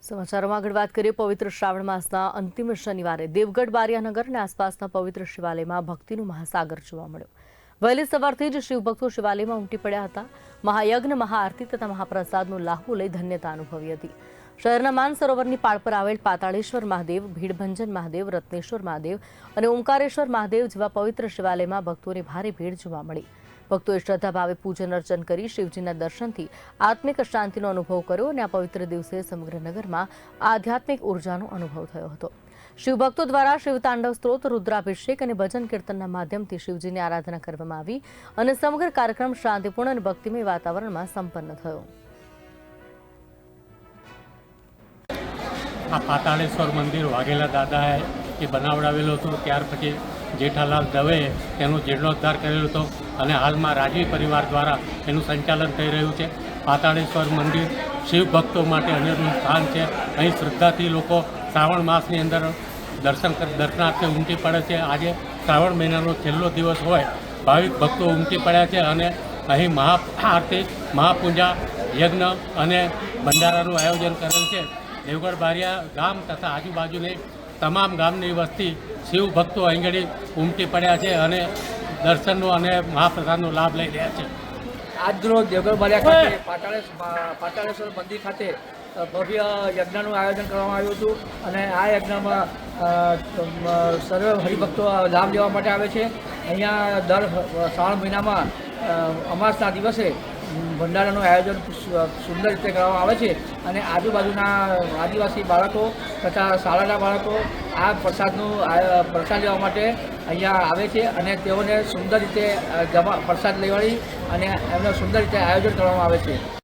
સમાચારોમાં આગળ વાત કરીએ પવિત્ર શ્રાવણ માસના અંતિમ શનિવારે દેવગઢ બારિયાનગર અને આસપાસના પવિત્ર શિવાલયમાં ભક્તિનો મહાસાગર જોવા મળ્યો। વહેલી સવારથી જ શિવભક્તો શિવાલયમાં ઉમટી પડ્યા હતા। મહાયજ્ઞ, મહાઆરતી તથા મહાપ્રસાદનો લાહવો લઈ ધન્યતા અનુભવી હતી। શહેરના માનસરોવરની પાળ પર આવેલ પાતાળેશ્વર મહાદેવ, ભીડભંજન મહાદેવ, રત્નેશ્વર મહાદેવ અને ઓમકારેશ્વર મહાદેવ જેવા પવિત્ર શિવાલયમાં ભક્તોની ભારે ભીડ જોવા મળી। ભક્તોએ શ્રદ્ધાભાવે પૂજન અર્ચન કરી શિવજીના દર્શનથી આત્મિક શાંતિનો અનુભવ કર્યો અને આ પવિત્ર દિવસે સમગ્ર નગરમાં આધ્યાત્મિક ઉર્જાનો અનુભવ થયો હતો। શિવભક્તો દ્વારા શિવતાંડવ સ્ત્રોત, રુદ્રાભિષેક અને ભજન કીર્તનના માધ્યમથી શિવજીની આરાધના કરવામાં આવી અને સમગ્ર કાર્યક્રમ શાંતિપૂર્ણ અને ભક્તિમય વાતાવરણમાં સંપન્ન થયો। આ પાતાળેશ્વર મંદિર વાઘેલા દાદાએ એ બનાવડાવેલું હતું। ત્યાર પછી જેઠાલાલ દવેએ તેનો જીર્ણોદ્ધાર કરેલો હતો અને હાલમાં રાજવી પરિવાર દ્વારા એનું સંચાલન થઈ રહ્યું છે। પાતાળેશ્વર મંદિર શિવ ભક્તો માટે અનેરું સ્થાન છે। અહીં શ્રદ્ધાથી લોકો શ્રાવણ માસની અંદર દર્શનાર્થે ઉમટી પડે છે। આજે શ્રાવણ મહિનાનો છેલ્લો દિવસ હોય, ભાવિક ભક્તો ઉમટી પડ્યા છે અને અહીં મહાઆરતી, મહાપૂજા, યજ્ઞ અને ભંડારાનું આયોજન કરેલ છે। દેવગઢ બારિયા ગામ તથા આજુબાજુની તમામ ગામની વસ્તી શિવ ભક્તો અહીં ઉમટી પડ્યા છે અને દર્શનનો અને મહાપ્રસાદનો લાભ લઈ રહ્યા છે। આજરોજ દેવગઢ બારિયા ખાતે પાતાળેશ્વર મંદિર ખાતે ભવ્ય યજ્ઞનું આયોજન કરવામાં આવ્યું હતું અને આ યજ્ઞમાં સર્વ હરિભક્તો લાભ લેવા માટે આવે છે। અહીંયા દર શ્રાવણ મહિનામાં અમાસના દિવસે ભંડારાનું આયોજન સુંદર રીતે કરવામાં આવે છે અને આજુબાજુના આદિવાસી બાળકો તથા શાળાના બાળકો આ પ્રસાદ લેવા માટે અહીંયા આવે છે અને તેઓને સુંદર રીતે પ્રસાદ લેવાડી અને એમનું સુંદર રીતે આયોજન કરવામાં આવે છે।